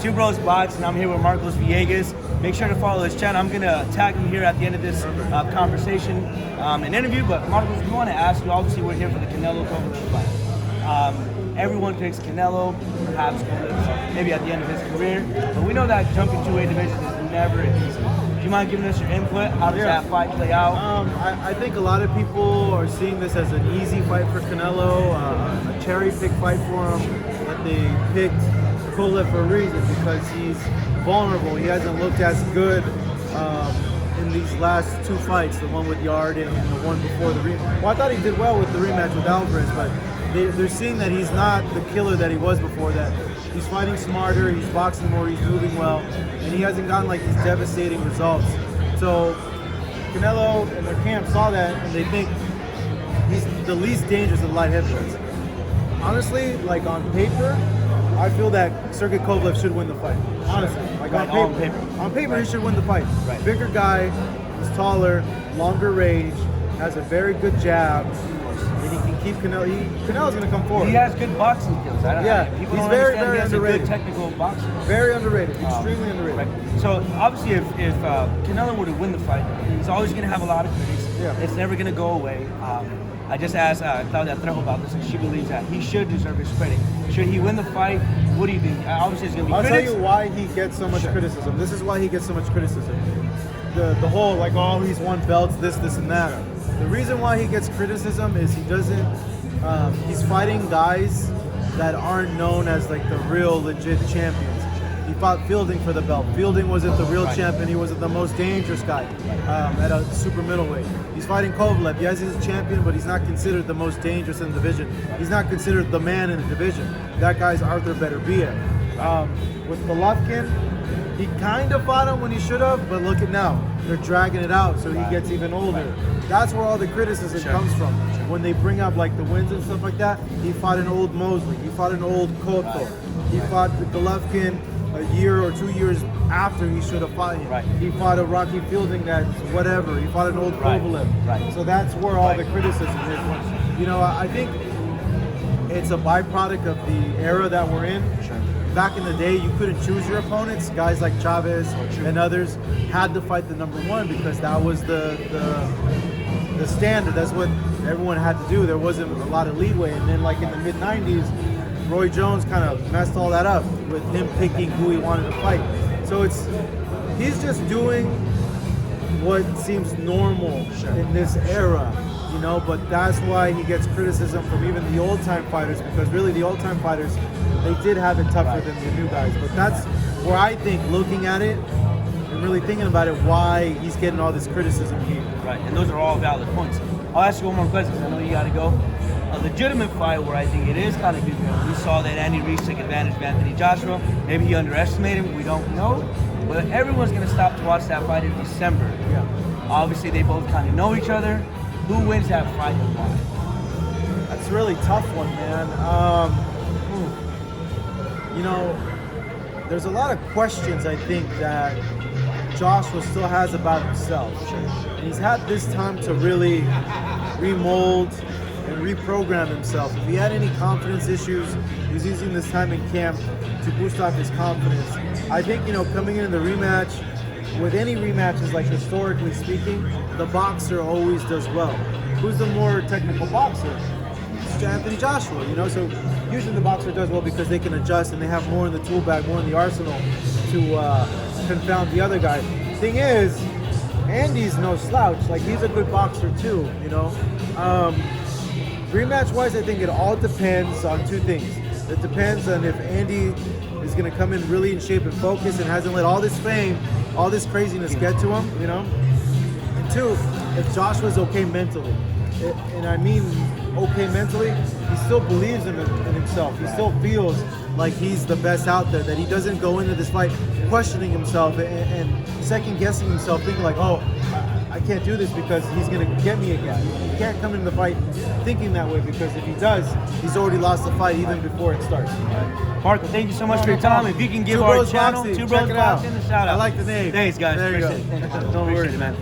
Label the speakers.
Speaker 1: Two Bros Boxing. I'm here with Marcos Viegas. Make sure to follow his channel. I'm gonna tag him here at the end of this conversation and interview. But Marcos, we want to ask you. Obviously, we're here for the Canelo Kovalev fight. Everyone picks Canelo, perhaps maybe at the end of his career. But we know that jumping two weight division is never easy. Do you mind giving us your input? How does that fight play out?
Speaker 2: I think a lot of people are seeing this as an easy fight for Canelo, a cherry-pick fight for him, that they picked Kovalev for a reason, because he's vulnerable. He hasn't looked as good in these last two fights, the one with Yarden and the one before the rematch. Well, I thought he did well with the rematch with Alvarez, but they're seeing that he's not the killer that he was before, that he's fighting smarter, he's boxing more, he's moving well, and he hasn't gotten like these devastating results. So Canelo and their camp saw that, and they think he's the least dangerous of the light heavyweights. Honestly, like on paper, I feel that Sergey Kovalev should win the fight. Honestly, like on paper, he should win the fight.
Speaker 1: Right.
Speaker 2: Bigger guy, he's taller, longer range, has a very good jab, and he can keep Canelo. Canelo's going to come forward.
Speaker 1: He has good boxing skills. People
Speaker 2: he's
Speaker 1: don't
Speaker 2: very,
Speaker 1: understand
Speaker 2: very
Speaker 1: he has
Speaker 2: underrated.
Speaker 1: A good technical boxer.
Speaker 2: Very underrated, extremely underrated.
Speaker 1: Right. So obviously, if Canelo were to win the fight, he's always going to have a lot of critics.
Speaker 2: Yeah.
Speaker 1: It's never going to go away. I just asked Claudia Trejo about this, and she believes that he should deserve his credit. Should he win the fight? What do you think? Obviously, it's going to be critics.
Speaker 2: I'll tell you why he gets so much criticism. This is why he gets so much criticism. The whole, like, oh, he's won belts, this, and that. The reason why he gets criticism is he doesn't, he's fighting guys that aren't known as, like, the real, legit champions. He fought Fielding for the belt. Fielding wasn't the real champion. He wasn't the most dangerous guy at a super middleweight. He's fighting Kovalev. Yes, he's a champion, but he's not considered the most dangerous in the division. He's not considered the man in the division. That guy's Arthur Beterbiev. With Golovkin, he kind of fought him when he should have, but look at now. They're dragging it out, so he gets even older. That's where all the criticism comes from. When they bring up like the wins and stuff like that, he fought an old Mosley. He fought an old Cotto. He fought the Golovkin a year or 2 years after he should have fought him. He fought a Rocky Fielding that's whatever. He fought an old Kovalev. So that's where all the criticism is. You know, I think it's a byproduct of the era that we're in. Back in the day, you couldn't choose your opponents. Guys like Chavez and others had to fight the number one because that was the standard. That's what everyone had to do. There wasn't a lot of leeway. And then like in the mid-90s, Roy Jones kind of messed all that up with him picking who he wanted to fight. So he's just doing what seems normal in this era, you know, but that's why he gets criticism from even the old-time fighters, because really the old-time fighters, they did have it tougher than the new guys. But that's where I think, looking at it and really thinking about it, why he's getting all this criticism here.
Speaker 1: Right, and those are all valid points. I'll ask you one more question, because I know you got to go. A legitimate fight where I think it is kind of good. We saw that Andy Reese took advantage of Anthony Joshua. Maybe he underestimated him. We don't know. But everyone's going to stop to watch that fight in December. Obviously, they both kind of know each other. Who wins that fight and why?
Speaker 2: That's a really tough one, man. You know, there's a lot of questions, I think, that Joshua still has about himself. And he's had this time to really remold and reprogram himself. If he had any confidence issues, he's using this time in camp to boost up his confidence. I think, you know, coming into the rematch, with any rematches, like historically speaking, the boxer always does well. Who's the more technical boxer? It's Anthony Joshua, you know, so usually the boxer does well because they can adjust and they have more in the tool bag, more in the arsenal to confound the other guy. Thing is, Andy's no slouch. Like, he's a good boxer too, you know. Rematch-wise, I think it all depends on two things. It depends on if Andy is going to come in really in shape and focus and hasn't let all this fame, all this craziness get to him, you know. And two, if Joshua's okay mentally. And I mean okay mentally, he still believes in himself. He still feels like he's the best out there, that he doesn't go into this fight questioning himself and second-guessing himself, thinking like, oh, I can't do this because he's going to get me again. He can't come into the fight thinking that way, because if he does, he's already lost the fight even before it starts.
Speaker 1: Marco, thank you so much for your time. If you can give our channel,
Speaker 2: Boxing,
Speaker 1: Two Bros Boxing, a shout out.
Speaker 2: I like the name.
Speaker 1: Thanks, guys.
Speaker 2: There you go.
Speaker 1: Don't worry, man.